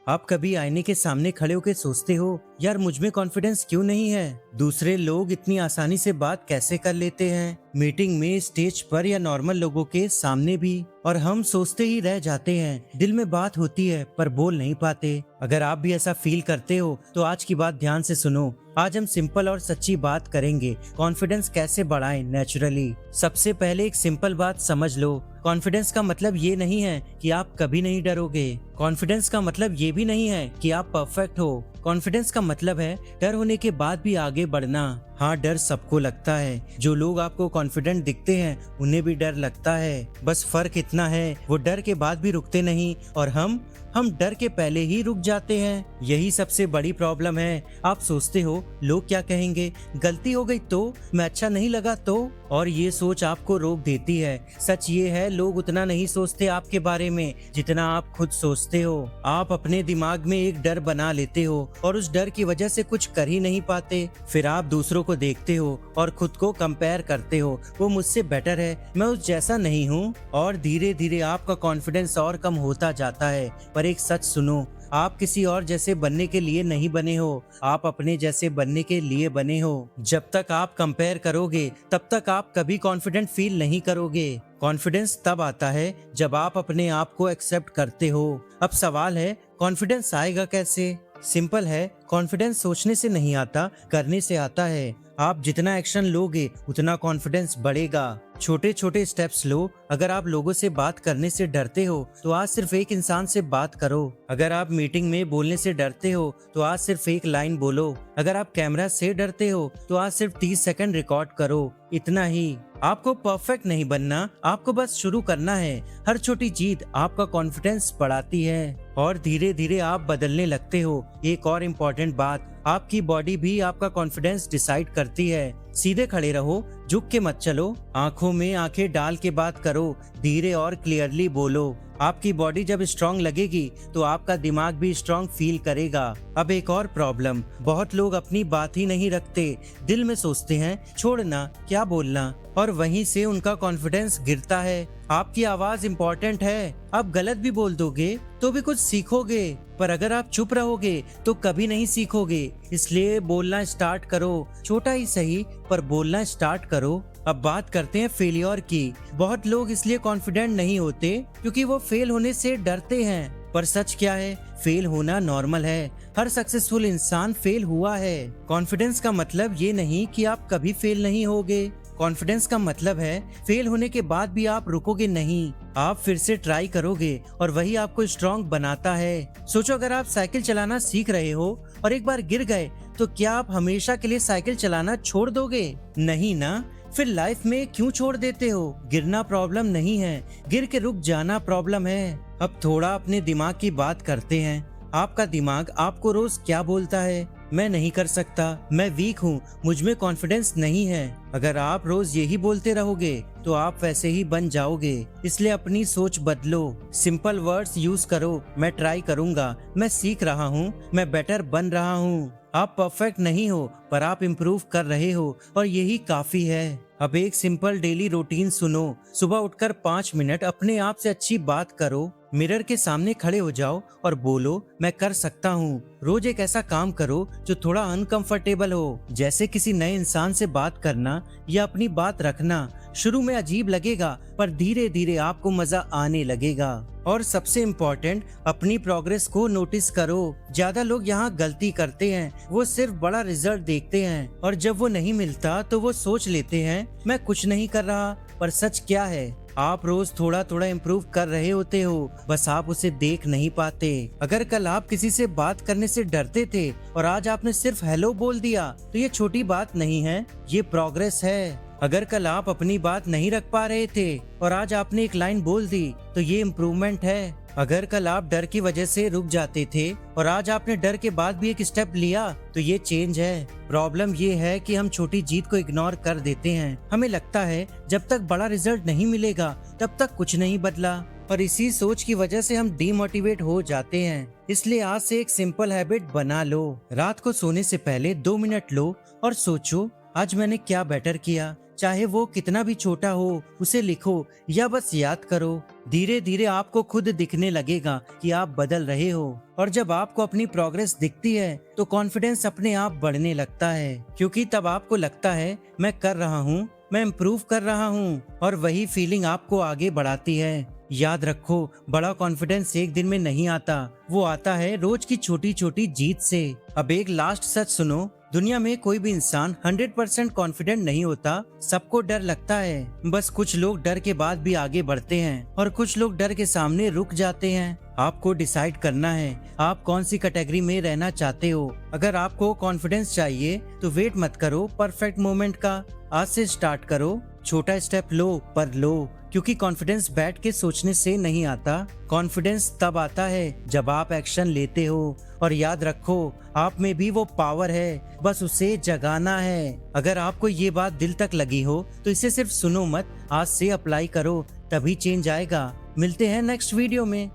आप कभी आईने के सामने खड़े होकर सोचते हो, यार मुझ में कॉन्फिडेंस क्यों नहीं है? दूसरे लोग इतनी आसानी से बात कैसे कर लेते हैं, मीटिंग में, स्टेज पर या नॉर्मल लोगों के सामने भी, और हम सोचते ही रह जाते हैं। दिल में बात होती है पर बोल नहीं पाते। अगर आप भी ऐसा फील करते हो तो आज की बात ध्यान से सुनो। आज हम सिंपल और सच्ची बात करेंगे, कॉन्फिडेंस कैसे बढ़ाएं नेचुरली। सबसे पहले एक सिंपल बात समझ लो, कॉन्फिडेंस का मतलब ये नहीं है कि आप कभी नहीं डरोगे। कॉन्फिडेंस का मतलब ये भी नहीं है कि आप परफेक्ट हो। कॉन्फिडेंस का मतलब है डर होने के बाद भी आगे बढ़ना। हाँ, डर सबको लगता है। जो लोग आपको कॉन्फिडेंट दिखते हैं उन्हें भी डर लगता है। बस फर्क इतना है, वो डर के बाद भी रुकते नहीं और हम डर के पहले ही रुक जाते हैं। यही सबसे बड़ी प्रॉब्लम है। आप सोचते हो लोग क्या कहेंगे, गलती हो गई तो, मैं अच्छा नहीं लगा तो, और ये सोच आपको रोक देती है। सच ये है, लोग उतना नहीं सोचते आपके बारे में जितना आप खुद सोचते हो। आप अपने दिमाग में एक डर बना लेते हो और उस डर की वजह से कुछ कर ही नहीं पाते। फिर आप दूसरों को देखते हो और खुद को कंपेयर करते हो, वो मुझसे बेटर है, मैं उस जैसा नहीं हूँ, और धीरे धीरे आपका कॉन्फिडेंस और कम होता जाता है। पर एक सच सुनो, आप किसी और जैसे बनने के लिए नहीं बने हो, आप अपने जैसे बनने के लिए बने हो। जब तक आप कंपेयर करोगे तब तक आप कभी कॉन्फिडेंट फील नहीं करोगे। कॉन्फिडेंस तब आता है जब आप अपने आप को एक्सेप्ट करते हो। अब सवाल है, कॉन्फिडेंस आएगा कैसे? सिंपल है, कॉन्फिडेंस सोचने से नहीं आता, करने से आता है। आप जितना एक्शन लोगे उतना कॉन्फिडेंस बढ़ेगा। छोटे छोटे स्टेप्स लो। अगर आप लोगों से बात करने से डरते हो तो आज सिर्फ एक इंसान से बात करो। अगर आप मीटिंग में बोलने से डरते हो तो आज सिर्फ एक लाइन बोलो। अगर आप कैमरा से डरते हो तो आज सिर्फ 30 सेकंड रिकॉर्ड करो। इतना ही। आपको परफेक्ट नहीं बनना, आपको बस शुरू करना है। हर छोटी जीत आपका कॉन्फिडेंस बढ़ाती है और धीरे धीरे आप बदलने लगते हो। एक और इम्पोर्टेंट बात, आपकी बॉडी भी आपका कॉन्फिडेंस डिसाइड करती है। सीधे खड़े रहो, झुक के मत चलो, आंखों में आंखें डाल के बात करो, धीरे और क्लियरली बोलो। आपकी बॉडी जब स्ट्रांग लगेगी तो आपका दिमाग भी स्ट्रांग फील करेगा। अब एक और प्रॉब्लम, बहुत लोग अपनी बात ही नहीं रखते, दिल में सोचते हैं छोड़ना, क्या बोलना, और वहीं से उनका कॉन्फिडेंस गिरता है। आपकी आवाज इम्पोर्टेंट है, आप गलत भी बोल दोगे तो भी कुछ सीखोगे, पर अगर आप चुप रहोगे तो कभी नहीं सीखोगे। इसलिए बोलना स्टार्ट करो, छोटा ही सही पर बोलना स्टार्ट करो। अब बात करते हैं फेलियर की। बहुत लोग इसलिए कॉन्फिडेंट नहीं होते क्योंकि वो फेल होने से डरते हैं, पर सच क्या है, फेल होना नॉर्मल है। हर सक्सेसफुल इंसान फेल हुआ है। कॉन्फिडेंस का मतलब ये नहीं कि आप कभी फेल नहीं होगे। कॉन्फिडेंस का मतलब है फेल होने के बाद भी आप रुकोगे नहीं, आप फिर से ट्राई करोगे, और वही आपको स्ट्रांग बनाता है। सोचो, अगर आप साइकिल चलाना सीख रहे हो और एक बार गिर गए तो क्या आप हमेशा के लिए साइकिल चलाना छोड़ दोगे? नहीं ना। फिर लाइफ में क्यों छोड़ देते हो? गिरना प्रॉब्लम नहीं है, गिर के रुक जाना प्रॉब्लम है। अब थोड़ा अपने दिमाग की बात करते हैं। आपका दिमाग आपको रोज क्या बोलता है? मैं नहीं कर सकता, मैं वीक हूँ, मुझ में कॉन्फिडेंस नहीं है। अगर आप रोज यही बोलते रहोगे तो आप वैसे ही बन जाओगे। इसलिए अपनी सोच बदलो, सिंपल वर्ड्स यूज करो। मैं ट्राई करूंगा, मैं सीख रहा हूँ, मैं बेटर बन रहा हूँ। आप परफेक्ट नहीं हो पर आप इम्प्रूव कर रहे हो, और यही काफी है। अब एक सिंपल डेली रूटीन सुनो। सुबह उठकर 5 मिनट अपने आप से अच्छी बात करो। मिरर के सामने खड़े हो जाओ और बोलो, मैं कर सकता हूँ। रोज एक ऐसा काम करो जो थोड़ा अनकंफर्टेबल हो, जैसे किसी नए इंसान से बात करना या अपनी बात रखना। शुरू में अजीब लगेगा पर धीरे धीरे आपको मजा आने लगेगा। और सबसे इम्पोर्टेंट, अपनी प्रोग्रेस को नोटिस करो। ज्यादा लोग यहाँ गलती करते हैं, वो सिर्फ बड़ा रिजल्ट देखते हैं, और जब वो नहीं मिलता तो वो सोच लेते हैं मैं कुछ नहीं कर रहा। पर सच क्या है, आप रोज थोड़ा थोड़ा इम्प्रूव कर रहे होते हो, बस आप उसे देख नहीं पाते। अगर कल आप किसी से बात करने से डरते थे और आज आपने सिर्फ हेलो बोल दिया तो ये छोटी बात नहीं है, ये प्रोग्रेस है। अगर कल आप अपनी बात नहीं रख पा रहे थे और आज आपने एक लाइन बोल दी तो ये इम्प्रूवमेंट है। अगर कल आप डर की वजह से रुक जाते थे और आज आपने डर के बाद भी एक स्टेप लिया तो ये चेंज है। प्रॉब्लम ये है कि हम छोटी जीत को इग्नोर कर देते हैं। हमें लगता है जब तक बड़ा रिजल्ट नहीं मिलेगा तब तक कुछ नहीं बदला, और इसी सोच की वजह से हम डीमोटिवेट हो जाते हैं। इसलिए आज से एक सिंपल हैबिट बना लो। रात को सोने से पहले 2 मिनट लो और सोचो, आज मैंने क्या बेटर किया, चाहे वो कितना भी छोटा हो, उसे लिखो या बस याद करो। धीरे धीरे आपको खुद दिखने लगेगा कि आप बदल रहे हो, और जब आपको अपनी प्रोग्रेस दिखती है तो कॉन्फिडेंस अपने आप बढ़ने लगता है, क्योंकि तब आपको लगता है मैं कर रहा हूँ, मैं इम्प्रूव कर रहा हूँ, और वही फीलिंग आपको आगे बढ़ाती है। याद रखो, बड़ा कॉन्फिडेंस एक दिन में नहीं आता, वो आता है रोज की छोटी छोटी जीत से। अब एक लास्ट सच सुनो, दुनिया में कोई भी इंसान 100% कॉन्फिडेंट नहीं होता। सबको डर लगता है, बस कुछ लोग डर के बाद भी आगे बढ़ते हैं और कुछ लोग डर के सामने रुक जाते हैं। आपको डिसाइड करना है आप कौन सी कैटेगरी में रहना चाहते हो। अगर आपको कॉन्फिडेंस चाहिए तो वेट मत करो परफेक्ट मोमेंट का, आज से स्टार्ट करो। छोटा स्टेप लो पर लो, क्योंकि कॉन्फिडेंस बैठ के सोचने से नहीं आता। कॉन्फिडेंस तब आता है जब आप एक्शन लेते हो। और याद रखो, आप में भी वो पावर है, बस उसे जगाना है। अगर आपको ये बात दिल तक लगी हो तो इसे सिर्फ सुनो मत, आज से अप्लाई करो, तभी चेंज आएगा। मिलते हैं नेक्स्ट वीडियो में।